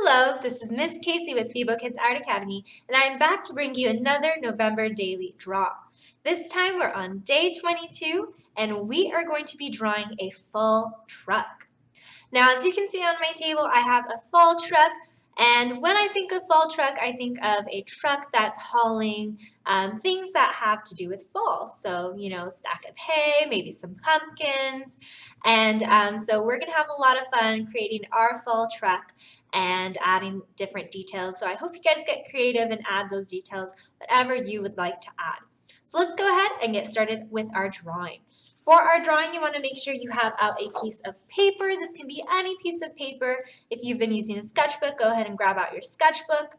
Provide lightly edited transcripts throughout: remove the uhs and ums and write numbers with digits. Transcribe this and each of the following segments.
Hello, this is Miss Casey with Fibo Kids Art Academy, and I am back to bring you another November daily draw. This time we're on day 22, and we are going to be drawing a fall truck. Now, as you can see on my table, I have a fall truck, and when I think of fall truck, I think of a truck that's hauling things that have to do with fall. So, stack of hay, maybe some pumpkins, and so we're going to have a lot of fun creating our fall truck and adding different details. So I hope you guys get creative and add those details, whatever you would like to add. So let's go ahead and get started with our drawing. For our drawing, you want to make sure you have out a piece of paper. This can be any piece of paper. If you've been using a sketchbook, go ahead and grab out your sketchbook.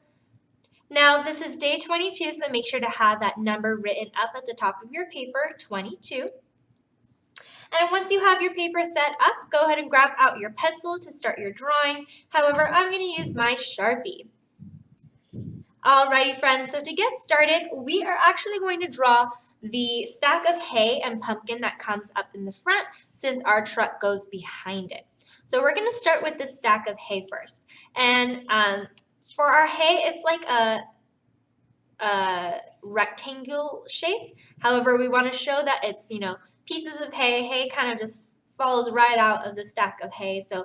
Now, this is day 22, so make sure to have that number written up at the top of your paper, 22. And once you have your paper set up, go ahead and grab out your pencil to start your drawing. However, I'm going to use my Sharpie. Alrighty, friends, so to get started, we are actually going to draw the stack of hay and pumpkin that comes up in the front since our truck goes behind it. So we're going to start with the stack of hay first. And for our hay, it's like a rectangle shape. However, we want to show that it's, pieces of hay. Hay kind of just falls right out of the stack of hay. So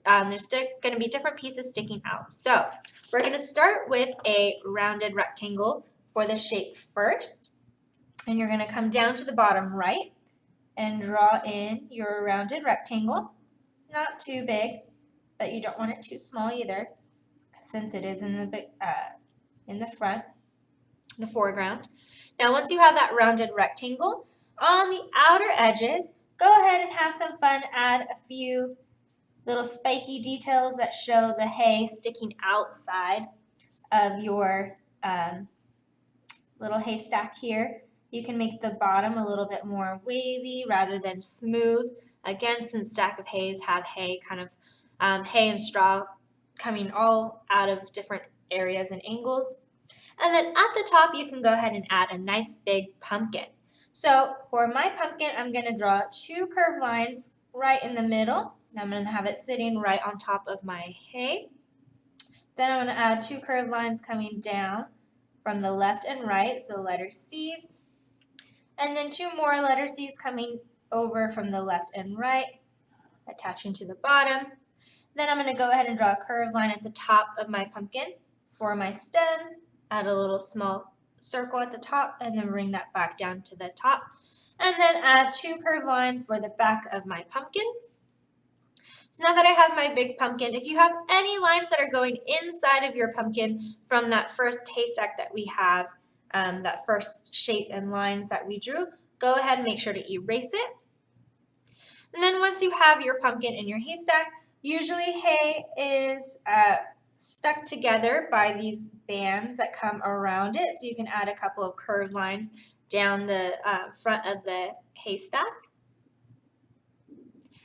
there's going to be different pieces sticking out. So we're going to start with a rounded rectangle for the shape first. And you're going to come down to the bottom right and draw in your rounded rectangle. Not too big, but you don't want it too small either, since it is in the front, the foreground. Now, once you have that rounded rectangle, on the outer edges, go ahead and have some fun. Add a few little spiky details that show the hay sticking outside of your little haystack here. You can make the bottom a little bit more wavy rather than smooth. Again, since stack of hays have hay and straw coming all out of different areas and angles. And then at the top, you can go ahead and add a nice big pumpkin. So for my pumpkin, I'm going to draw two curved lines right in the middle. And I'm going to have it sitting right on top of my hay. Then I'm going to add two curved lines coming down from the left and right, so letter C's. And then two more letter C's coming over from the left and right, attaching to the bottom. Then I'm going to go ahead and draw a curved line at the top of my pumpkin for my stem. Add a little small circle at the top and then bring that back down to the top. And then add two curved lines for the back of my pumpkin. So now that I have my big pumpkin, if you have any lines that are going inside of your pumpkin from that first haystack that we have, that first shape and lines that we drew, go ahead and make sure to erase it. And then once you have your pumpkin in your haystack, usually hay is stuck together by these bands that come around it. So you can add a couple of curved lines down the front of the haystack.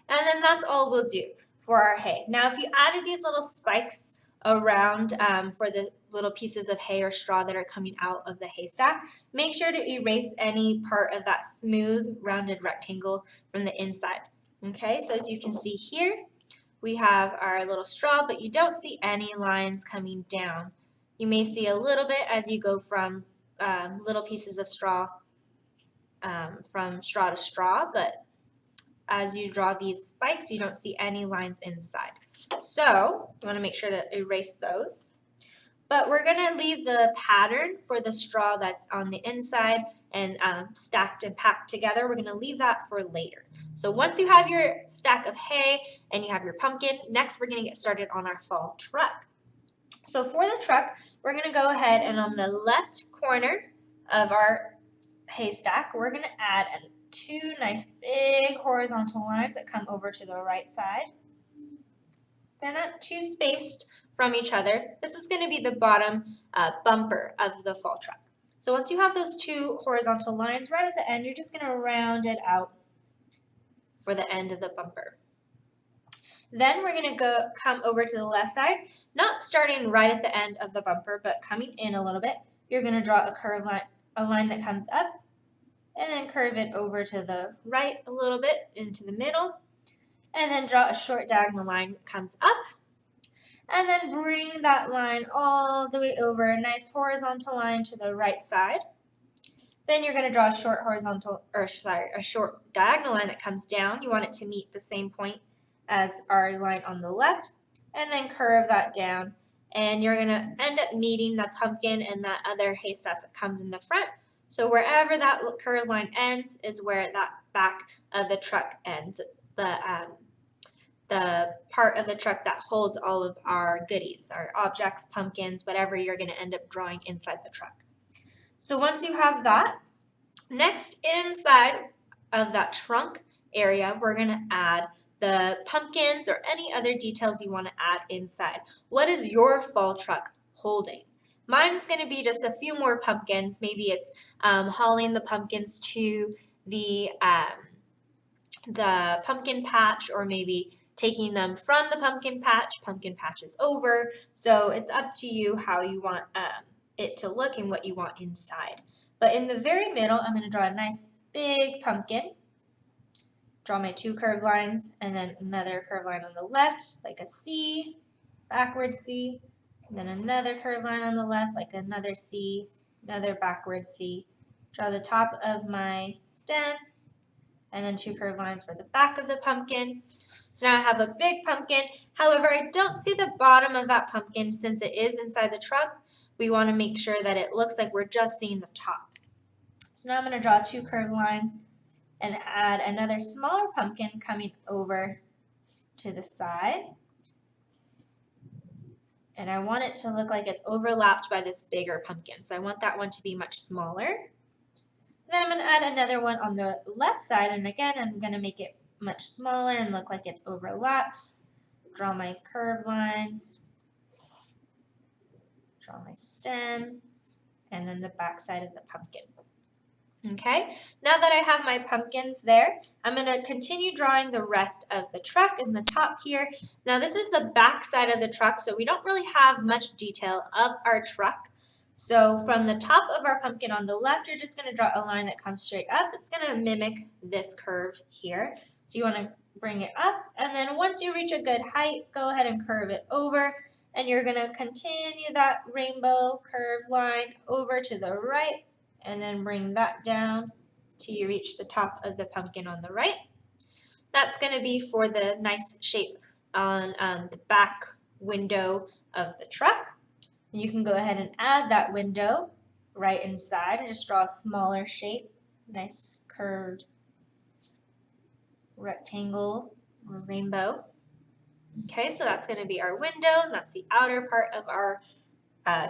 And then that's all we'll do for our hay. Now, if you added these little spikes around for the little pieces of hay or straw that are coming out of the haystack, make sure to erase any part of that smooth rounded rectangle from the inside. Okay, so as you can see here, we have our little straw, but you don't see any lines coming down. You may see a little bit as you go from little pieces of straw from straw to straw, but as you draw these spikes, you don't see any lines inside. So you want to make sure to erase those. But we're going to leave the pattern for the straw that's on the inside and stacked and packed together. We're going to leave that for later. So once you have your stack of hay and you have your pumpkin, next we're going to get started on our fall truck. So for the truck, we're going to go ahead and on the left corner of our haystack, we're going to add two nice big horizontal lines that come over to the right side. They're not too spaced from each other. This is going to be the bottom bumper of the fall truck. So once you have those two horizontal lines right at the end, you're just going to round it out for the end of the bumper. Then we're going to come over to the left side, not starting right at the end of the bumper, but coming in a little bit. You're going to draw a curved line, a line that comes up, and then curve it over to the right a little bit into the middle, and then draw a short diagonal line that comes up. and then bring that line all the way over, a nice horizontal line to the right side. Then you're going to draw a short horizontal, or sorry, a short diagonal line that comes down. You want it to meet the same point as our line on the left, and then curve that down. And you're going to end up meeting the pumpkin and that other haystack that comes in the front. So wherever that curved line ends is where that back of the truck ends, the part of the truck that holds all of our goodies, our objects, pumpkins, whatever you're going to end up drawing inside the truck. So once you have that, next inside of that trunk area, we're going to add the pumpkins or any other details you want to add inside. What is your fall truck holding? Mine is going to be just a few more pumpkins. Maybe it's hauling the pumpkins to the pumpkin patch, or maybe taking them from the pumpkin patch. Pumpkin patch is over, so it's up to you how you want it to look and what you want inside. But in the very middle, I'm going to draw a nice big pumpkin. Draw my two curved lines, and then another curved line on the left, like a C, backward C. And then another curved line on the left, like another C, another backward C. Draw the top of my stem, and then two curved lines for the back of the pumpkin. So now I have a big pumpkin. However, I don't see the bottom of that pumpkin since it is inside the truck. We want to make sure that it looks like we're just seeing the top. So now I'm going to draw two curved lines and add another smaller pumpkin coming over to the side. And I want it to look like it's overlapped by this bigger pumpkin. So I want that one to be much smaller. Then I'm going to add another one on the left side, and again I'm going to make it much smaller and look like it's overlapped. Draw my curved lines, draw my stem, and then the back side of the pumpkin. Okay, now that I have my pumpkins there, I'm going to continue drawing the rest of the truck in the top here. Now this is the back side of the truck, so we don't really have much detail of our truck. So from the top of our pumpkin on the left, you're just going to draw a line that comes straight up. It's going to mimic this curve here. So you want to bring it up, and then once you reach a good height, go ahead and curve it over. And you're going to continue that rainbow curved line over to the right, and then bring that down till you reach the top of the pumpkin on the right. That's going to be for the nice shape on the back window of the truck. You can go ahead and add that window right inside and just draw a smaller shape, nice curved rectangle or rainbow. Okay, so that's going to be our window, and that's the outer part of our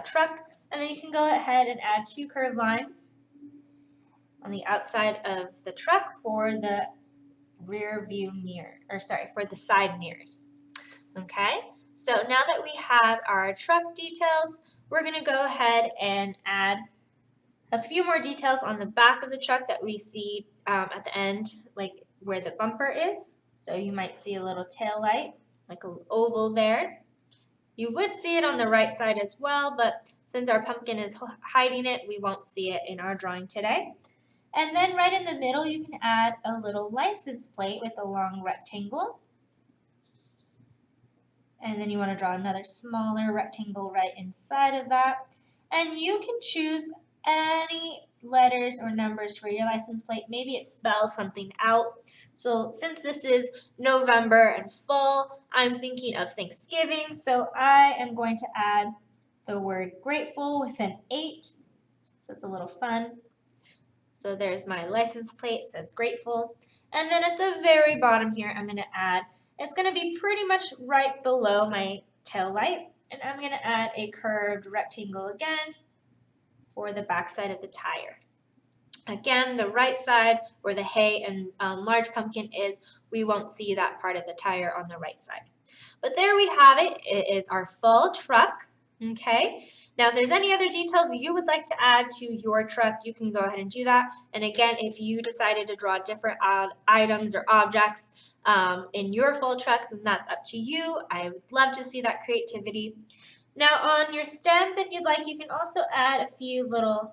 truck. And then you can go ahead and add two curved lines on the outside of the truck for the rear view mirror, or sorry, for the side mirrors. Okay, so now that we have our truck details, we're going to go ahead and add a few more details on the back of the truck that we see at the end, like where the bumper is. So you might see a little tail light, like an oval there. You would see it on the right side as well, but since our pumpkin is hiding it, we won't see it in our drawing today. And then right in the middle, you can add a little license plate with a long rectangle. And then you want to draw another smaller rectangle right inside of that. And you can choose any letters or numbers for your license plate. Maybe it spells something out. So since this is November and fall, I'm thinking of Thanksgiving. So I am going to add the word grateful with an 8. So it's a little fun. So there's my license plate, it says grateful. And then at the very bottom here, I'm going to add, it's going to be pretty much right below my tail light. And I'm going to add a curved rectangle again for the back side of the tire. Again, the right side where the hay and large pumpkin is, we won't see that part of the tire on the right side. But there we have it. It is our fall truck. Okay, now if there's any other details you would like to add to your truck, you can go ahead and do that. And again, if you decided to draw different items or objects in your fall truck, then that's up to you. I would love to see that creativity. Now on your stems, if you'd like, you can also add a few little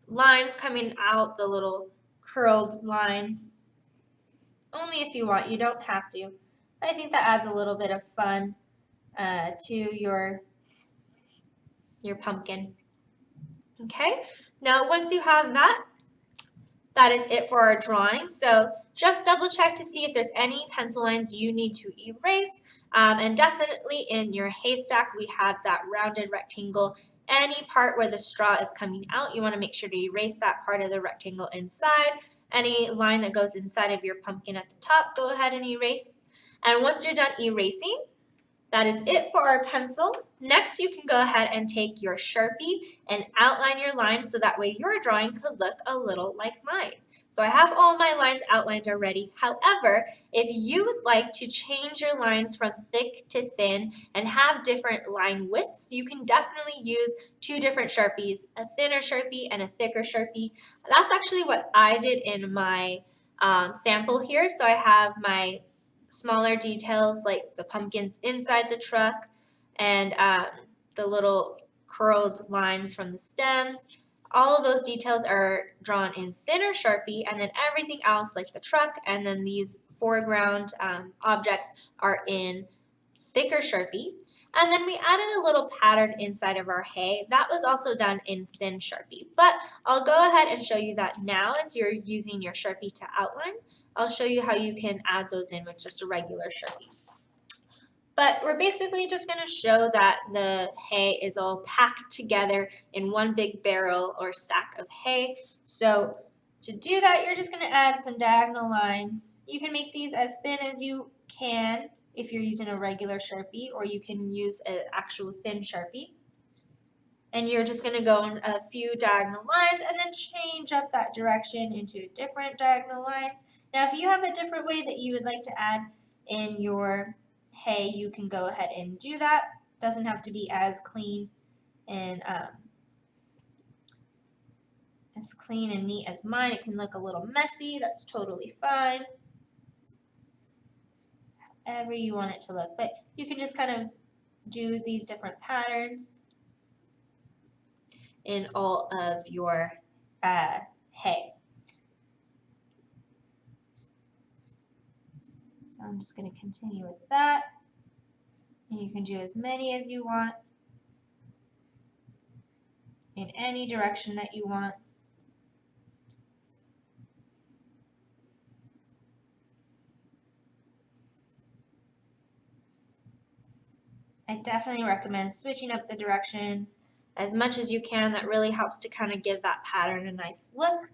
lines coming out, the little curled lines. Only if you want, you don't have to. I think that adds a little bit of fun to your pumpkin. Okay, now once you have that, that is it for our drawing. So just double check to see if there's any pencil lines you need to erase. And definitely in your haystack, we had that rounded rectangle. Any part where the straw is coming out, you want to make sure to erase that part of the rectangle inside. Any line that goes inside of your pumpkin at the top, go ahead and erase. And once you're done erasing, that is it for our pencil. Next, you can go ahead and take your Sharpie and outline your lines so that way your drawing could look a little like mine. So I have all my lines outlined already. However, if you would like to change your lines from thick to thin and have different line widths, you can definitely use two different Sharpies, a thinner Sharpie and a thicker Sharpie. That's actually what I did in my sample here. So I have my smaller details like the pumpkins inside the truck and the little curled lines from the stems. All of those details are drawn in thinner Sharpie, and then everything else like the truck and then these foreground objects are in thicker Sharpie. And then we added a little pattern inside of our hay. That was also done in thin Sharpie. But I'll go ahead and show you that now as you're using your Sharpie to outline. I'll show you how you can add those in with just a regular Sharpie. But we're basically just going to show that the hay is all packed together in one big barrel or stack of hay. So to do that, you're just going to add some diagonal lines. You can make these as thin as you can if you're using a regular Sharpie, or you can use an actual thin Sharpie. And you're just going to go in a few diagonal lines and then change up that direction into different diagonal lines. Now, if you have a different way that you would like to add in your hay, you can go ahead and do that. It doesn't have to be as clean and neat as mine. It can look a little messy. That's totally fine. However you want it to look. But you can just kind of do these different patterns in all of your hay. So I'm just going to continue with that. And you can do as many as you want in any direction that you want. I definitely recommend switching up the directions as much as you can. That really helps to kind of give that pattern a nice look.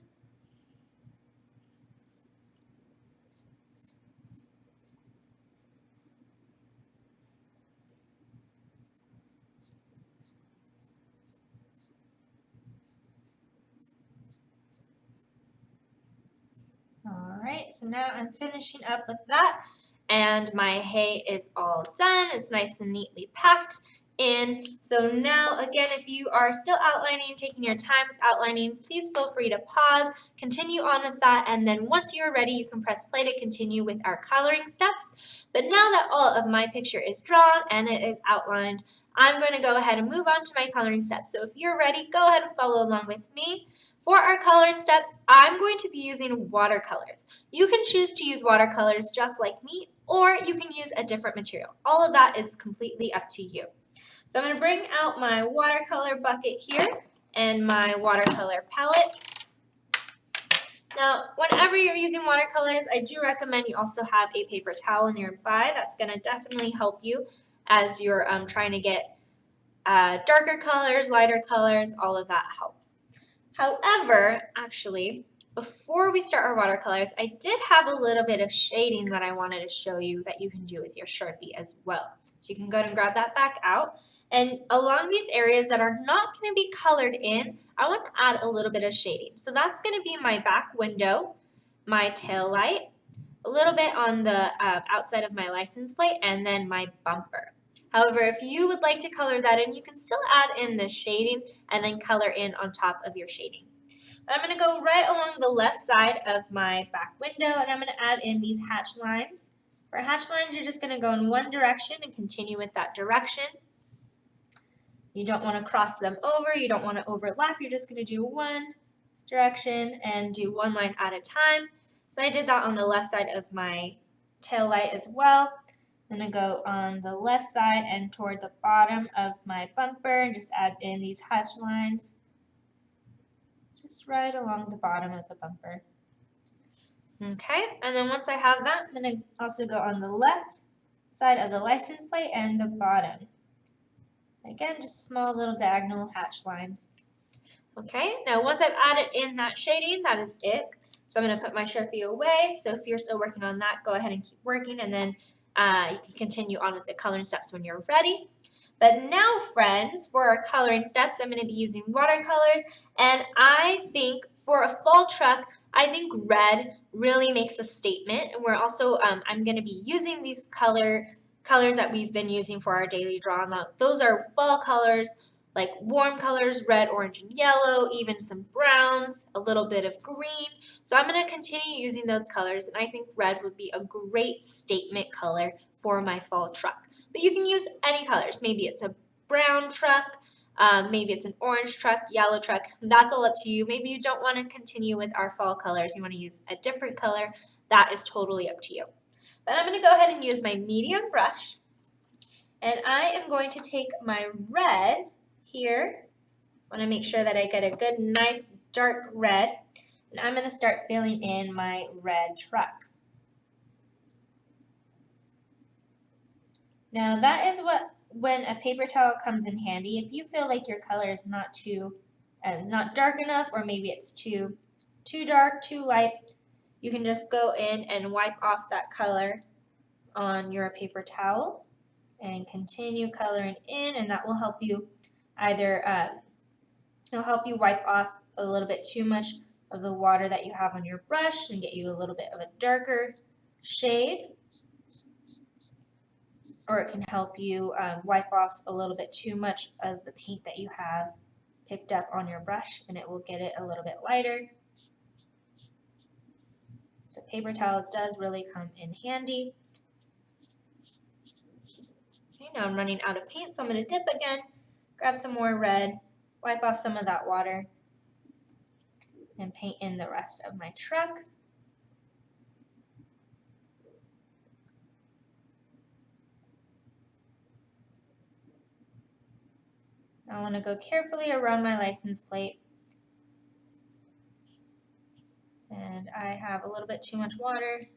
All right, so now I'm finishing up with that, and my hay is all done. It's nice and neatly packed in. So now, again, if you are still outlining, taking your time with outlining, please feel free to pause, continue on with that, and then once you're ready, you can press play to continue with our coloring steps. But now that all of my picture is drawn and it is outlined, I'm going to go ahead and move on to my coloring steps. So if you're ready, go ahead and follow along with me. For our coloring steps, I'm going to be using watercolors. You can choose to use watercolors just like me, or you can use a different material. All of that is completely up to you. So I'm going to bring out my watercolor bucket here and my watercolor palette. Now, whenever you're using watercolors, I do recommend you also have a paper towel nearby. That's going to definitely help you as you're trying to get darker colors, lighter colors, all of that helps. However, actually, before we start our watercolors, I did have a little bit of shading that I wanted to show you that you can do with your Sharpie as well. So you can go ahead and grab that back out. And along these areas that are not going to be colored in, I want to add a little bit of shading. So that's going to be my back window, my tail light, a little bit on the outside of my license plate, and then my bumper. However, if you would like to color that in, you can still add in the shading and then color in on top of your shading. But I'm going to go right along the left side of my back window, and I'm going to add in these hatch lines. For hatch lines, you're just going to go in one direction and continue with that direction. You don't want to cross them over. You don't want to overlap. You're just going to do one direction and do one line at a time. So I did that on the left side of my tail light as well. I'm going to go on the left side and toward the bottom of my bumper and just add in these hatch lines. Just right along the bottom of the bumper. Okay, and then once I have that, I'm going to also go on the left side of the license plate and the bottom. Again, just small little diagonal hatch lines. Okay, now once I've added in that shading, that is it. So I'm going to put my Sharpie away. So if you're still working on that, go ahead and keep working, and then you can continue on with the coloring steps when you're ready. But now, friends, for our coloring steps, I'm going to be using watercolors, and I think for a fall truck, I think red really makes a statement. And we're also, I'm going to be using these colors that we've been using for our daily draw. Now, those are fall colors, like warm colors, red, orange, and yellow, even some browns, a little bit of green. So I'm going to continue using those colors, and I think red would be a great statement color for my fall truck. But you can use any colors. Maybe it's a brown truck, maybe it's an orange truck, yellow truck. That's all up to you. Maybe you don't want to continue with our fall colors. You want to use a different color. That is totally up to you. But I'm going to go ahead and use my medium brush. And I am going to take my red here. I want to make sure that I get a good, nice, dark red. And I'm going to start filling in my red truck. Now that is when a paper towel comes in handy. If you feel like your color is not dark enough, or maybe it's too dark, too light, you can just go in and wipe off that color on your paper towel and continue coloring in, and that will help you either it'll help you wipe off a little bit too much of the water that you have on your brush and get you a little bit of a darker shade. Or it can help you wipe off a little bit too much of the paint that you have picked up on your brush, and it will get it a little bit lighter. So paper towel does really come in handy. Okay, now I'm running out of paint, so I'm going to dip again, grab some more red, wipe off some of that water, and paint in the rest of my truck. I want to go carefully around my license plate. And I have a little bit too much water.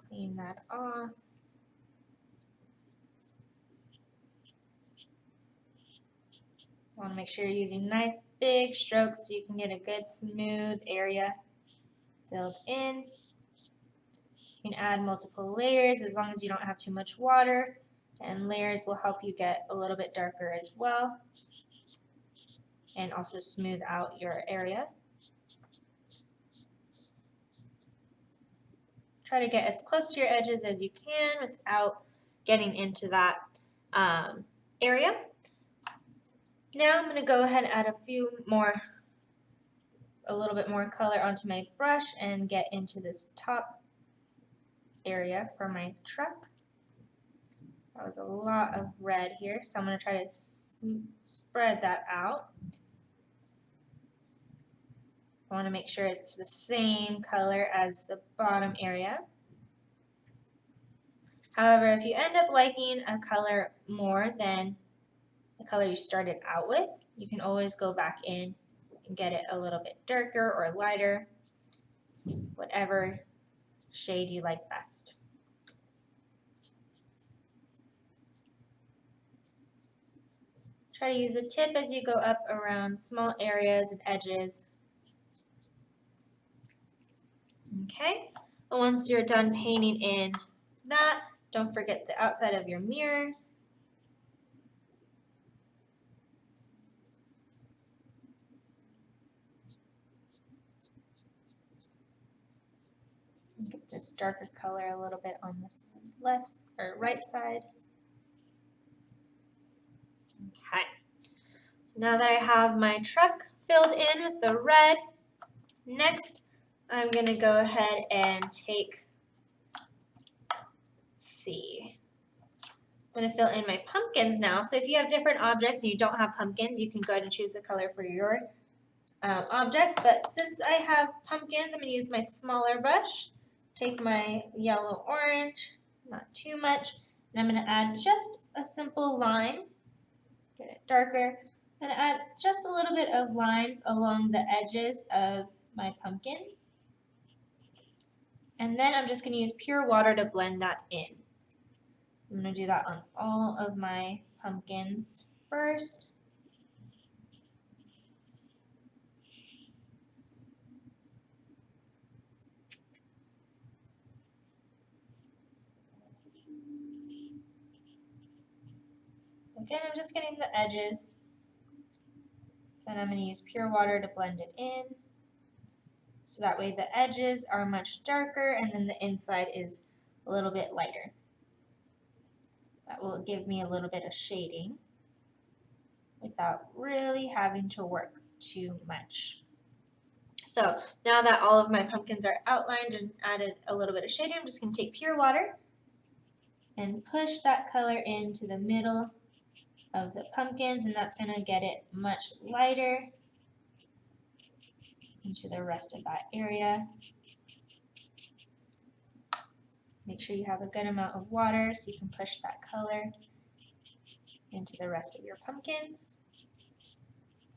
Clean that off. You want to make sure you're using nice big strokes so you can get a good smooth area filled in. You can add multiple layers as long as you don't have too much water, and layers will help you get a little bit darker as well and also smooth out your area. Try to get as close to your edges as you can without getting into that area. Now I'm going to go ahead and add a little bit more color onto my brush and get into this top area for my truck. That was a lot of red here, so I'm going to try to spread that out. I want to make sure it's the same color as the bottom area. However, if you end up liking a color more than the color you started out with, you can always go back in and get it a little bit darker or lighter, whatever shade you like best. Try to use the tip as you go up around small areas and edges. Okay, and once you're done painting in that, don't forget the outside of your mirrors. Get this darker color a little bit on this left or right side. Okay, so now that I have my truck filled in with the red, next I'm going to go ahead and I'm going to fill in my pumpkins now. So if you have different objects and you don't have pumpkins, you can go ahead and choose the color for your object. But since I have pumpkins, I'm going to use my smaller brush take my yellow orange, not too much, and I'm going to add just a simple line, get it darker, and add just a little bit of lines along the edges of my pumpkin. And then I'm just going to use pure water to blend that in. I'm going to do that on all of my pumpkins first. So again, I'm just getting the edges. Then I'm going to use pure water to blend it in. So that way the edges are much darker and then the inside is a little bit lighter. That will give me a little bit of shading without really having to work too much. So now that all of my pumpkins are outlined and added a little bit of shading, I'm just going to take pure water and push that color into the middle of the pumpkins, and that's going to get it much lighter into the rest of that area. Make sure you have a good amount of water so you can push that color into the rest of your pumpkins.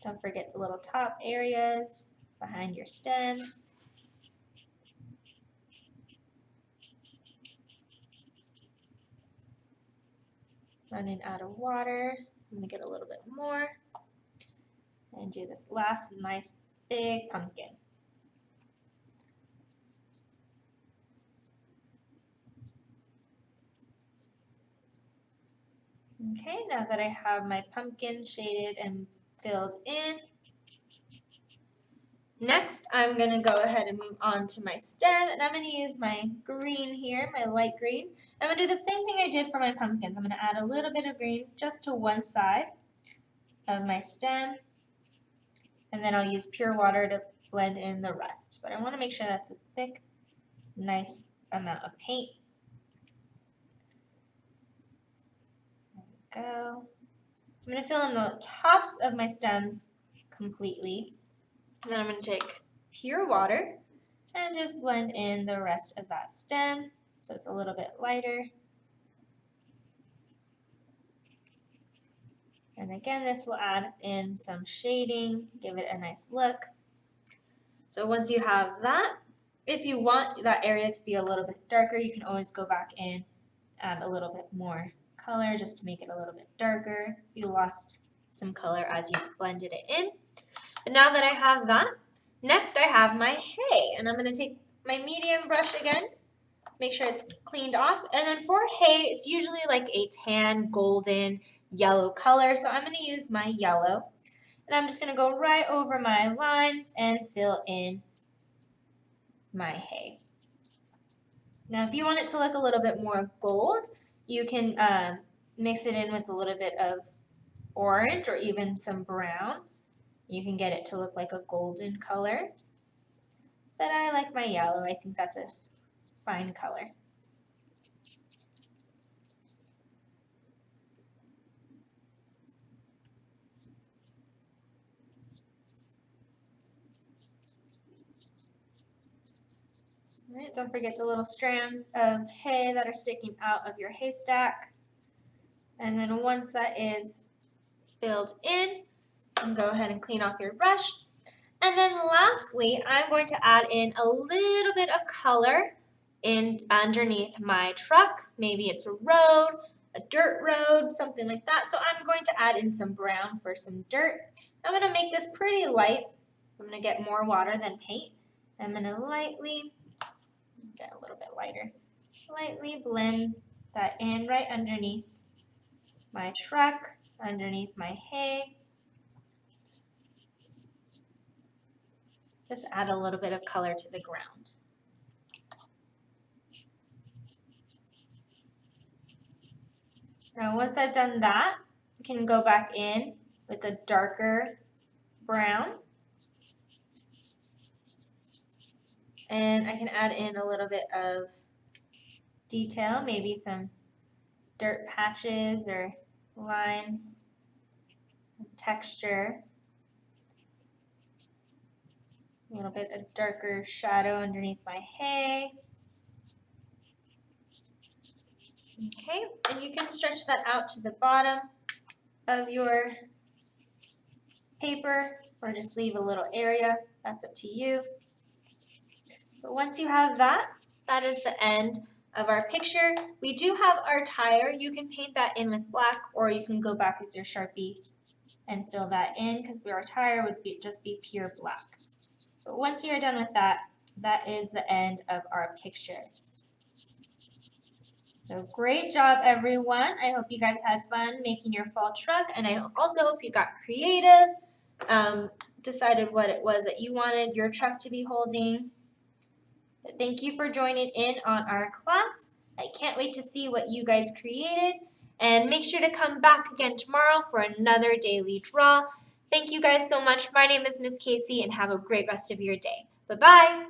Don't forget the little top areas behind your stem. Running out of water, I'm going to get a little bit more and do this last nice big pumpkin. Okay, now that I have my pumpkin shaded and filled in, next I'm going to go ahead and move on to my stem, and I'm going to use my green here, my light green. I'm going to do the same thing I did for my pumpkins. I'm going to add a little bit of green just to one side of my stem, and then I'll use pure water to blend in the rest. But I want to make sure that's a thick, nice amount of paint. There we go. I'm going to fill in the tops of my stems completely. And then I'm going to take pure water and just blend in the rest of that stem so it's a little bit lighter. And again, this will add in some shading, give it a nice look. So once you have that, if you want that area to be a little bit darker, you can always go back in, add a little bit more color just to make it a little bit darker if you lost some color as you blended it in. But now that I have that, next I have my hay, and I'm going to take my medium brush again, make sure it's cleaned off, and then for hay, it's usually like a tan, golden, yellow color, so I'm going to use my yellow, and I'm just going to go right over my lines and fill in my hay. Now if you want it to look a little bit more gold, you can mix it in with a little bit of orange or even some brown. You can get it to look like a golden color, but I like my yellow. I think that's a fine color. All right, don't forget the little strands of hay that are sticking out of your haystack. And then once that is filled in, you can go ahead and clean off your brush. And then lastly, I'm going to add in a little bit of color in underneath my truck. Maybe it's a road, a dirt road, something like that. So I'm going to add in some brown for some dirt. I'm going to make this pretty light. I'm going to get more water than paint. I'm going to lightly, get a little bit lighter, lightly blend that in right underneath my truck, underneath my hay. Just add a little bit of color to the ground. Now once I've done that, you can go back in with a darker brown. And I can add in a little bit of detail, maybe some dirt patches or lines, some texture. A little bit of darker shadow underneath my hay. Okay, and you can stretch that out to the bottom of your paper or just leave a little area. That's up to you. But once you have that, that is the end of our picture. We do have our tire. You can paint that in with black, or you can go back with your Sharpie and fill that in, because our tire would just be pure black. But once you're done with that, that is the end of our picture. So great job, everyone. I hope you guys had fun making your fall truck, and I also hope you got creative, decided what it was that you wanted your truck to be holding. But thank you for joining in on our class. I can't wait to see what you guys created, and make sure to come back again tomorrow for another daily draw. Thank you guys so much. My name is Miss Casey, and have a great rest of your day. Bye-bye.